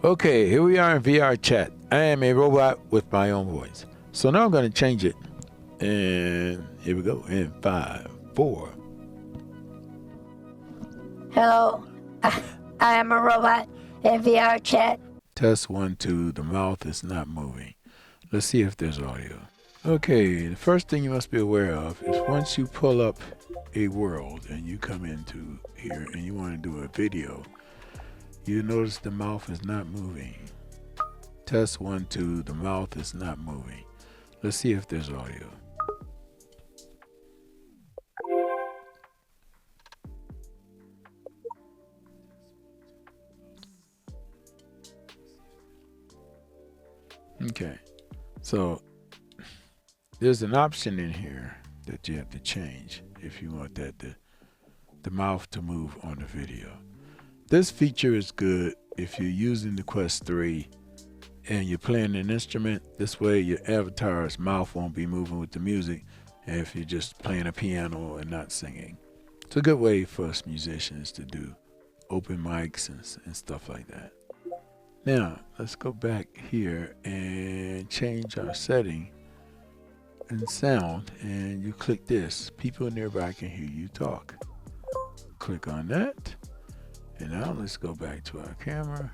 Okay, here we are in VRChat. I am a robot with my own voice. So now I'm going to change it. And here we go. In 5, 4. Hello, I am a robot in VRChat. Test 1, 2. The mouth is not moving. Let's see if there's audio. Okay, the first thing you must be aware of is once you pull up a world and you come into here and you want to do a video, you notice the mouth is not moving. Test 1, 2. The mouth is not moving. Let's see if there's audio. Okay, so there's an option in here that you have to change if you want that the mouth to move on the video. This feature is good if you're using the Quest 3 and you're playing an instrument. This way your avatar's mouth won't be moving with the music if you're just playing a piano and not singing. It's a good way for us musicians to do open mics and stuff like that. Now, let's go back here and change our setting and sound, and you click this. People nearby can hear you talk. Click on that. And now let's go back to our camera.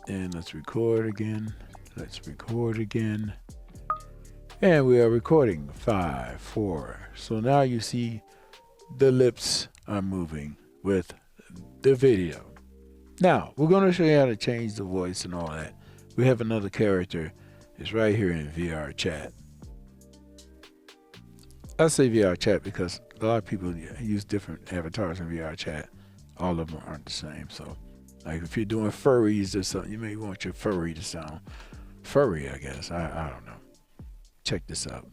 And let's record again. Let's record again. And we are recording 5, 4. So now you see the lips are moving with the video. Now, we're going to show you how to change the voice and all that. We have another character. It's right here in VRChat. I say VRChat because a lot of people use different avatars in VRChat. All of them aren't the same. So, like if you're doing furries or something, you may want your furry to sound furry, I guess. I don't know. Check this out.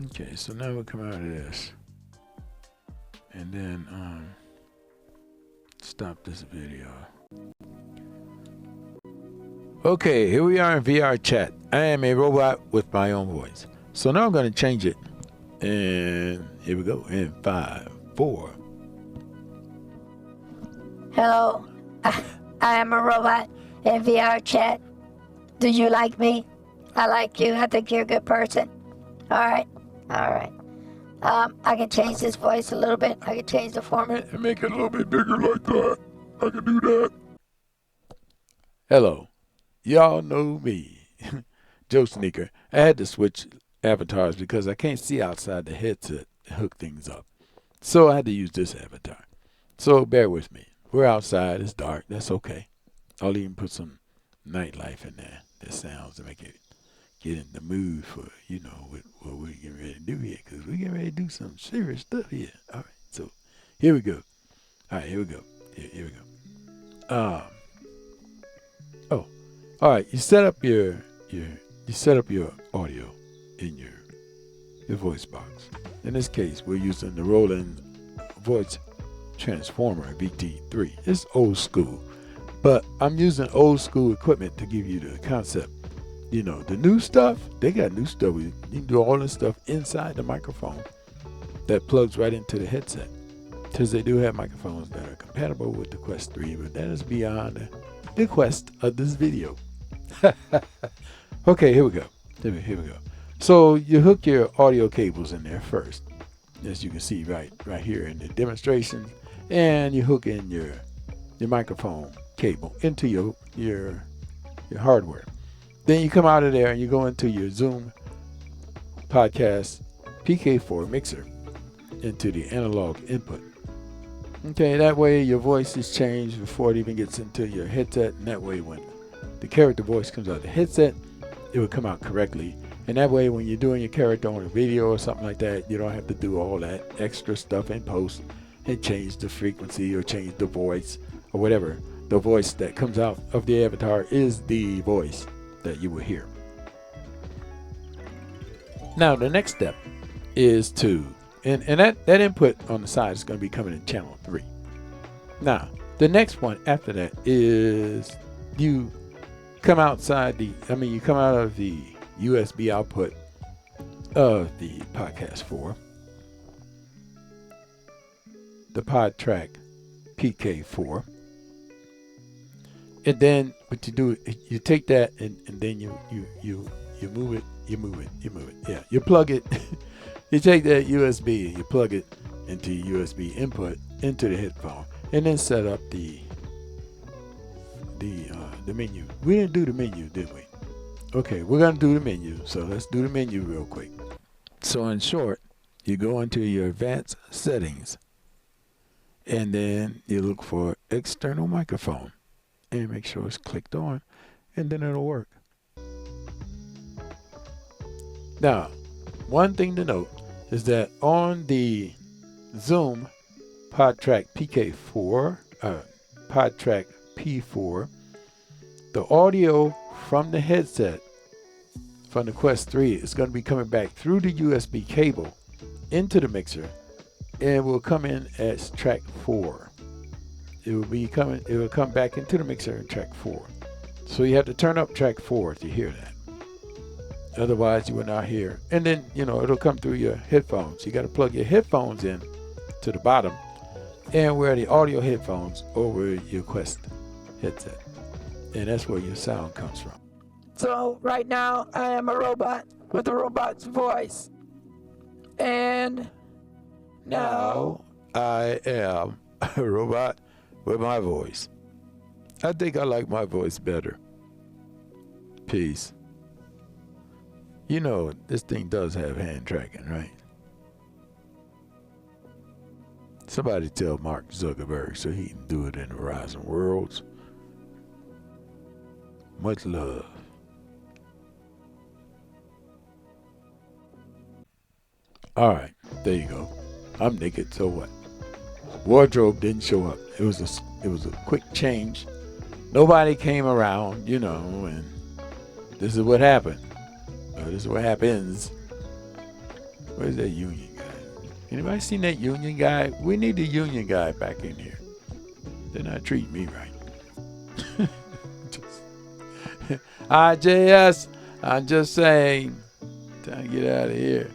Okay, so now we'll come out of this. And then stop this video. Okay, here we are in VRChat. I am a robot with my own voice. So now I'm going to change it. And here we go. In 5, 4. Hello, I am a robot in VRChat. Do you like me? I like you. I think you're a good person. All right. I can change this voice a little bit. I can change the format and make it a little bit bigger like that. I can do that. Hello. Y'all know me. JoeSneaker. I had to switch avatars because I can't see outside the headset to hook things up. So I had to use this avatar. So bear with me. We're outside. It's dark. That's okay. I'll even put some nightlife in there. That sounds to make it get in the mood for, what we're getting ready to do here, because we're getting ready to do some serious stuff here. All right, so here we go. All right, here we go. Here we go. All right. You set up your audio in your voice box. In this case, we're using the Roland Voice Transformer VT-3. It's old school, but I'm using old school equipment to give you the concept. The new stuff, they got new stuff. You can do all this stuff inside the microphone that plugs right into the headset. Because they do have microphones that are compatible with the Quest 3, but that is beyond the quest of this video. Okay, here we go. Here we go. So you hook your audio cables in there first, as you can see right here in the demonstration, and you hook in your microphone cable into your hardware. Then you come out of there and you go into your Zoom PodTrak P4 mixer into the analog input. Okay, that way your voice is changed before it even gets into your headset, and that way when the character voice comes out of the headset, it will come out correctly. And that way when you're doing your character on a video or something like that, you don't have to do all that extra stuff in post and change the frequency or change the voice or whatever. The voice that comes out of the avatar is the voice that you will hear. Now the next step is to, and that input on the side is going to be coming in channel 3. Now the next one after that is you come outside you come out of the USB output of the podcast 4, the PodTrak PK4. And then what you do, you take that and then you move it. Yeah, you plug it. You take that USB and you plug it into USB input into the headphone, and then set up the menu. We didn't do the menu, did we? Okay, we're gonna do the menu. So let's do the menu real quick. So in short, you go into your advanced settings, and then you look for external microphone, and make sure it's clicked on, and then it'll work. Now, one thing to note is that on the Zoom PodTrak PK4, PodTrak P4, the audio from the headset, from the Quest 3, is going to be coming back through the USB cable into the mixer, and will come in as track 4. It will come back into the mixer in track 4. So you have to turn up track 4 to hear that. Otherwise, you will not hear. And then, it'll come through your headphones. You got to plug your headphones in to the bottom and wear the audio headphones over your Quest headset. And that's where your sound comes from. So right now, I am a robot with a robot's voice. And now I am a robot with my voice. I think I like my voice better. Peace. This thing does have hand tracking, right? Somebody tell Mark Zuckerberg so he can do it in Horizon Worlds. Much love. All right, there you go. I'm naked, so what? Wardrobe didn't show up. It was a quick change. Nobody came around, and this is what happened. This is what happens. Where's that union guy? Anybody seen that union guy? We need the union guy back in here. They're not treating me right. IJS, I'm just saying. Time to get out of here.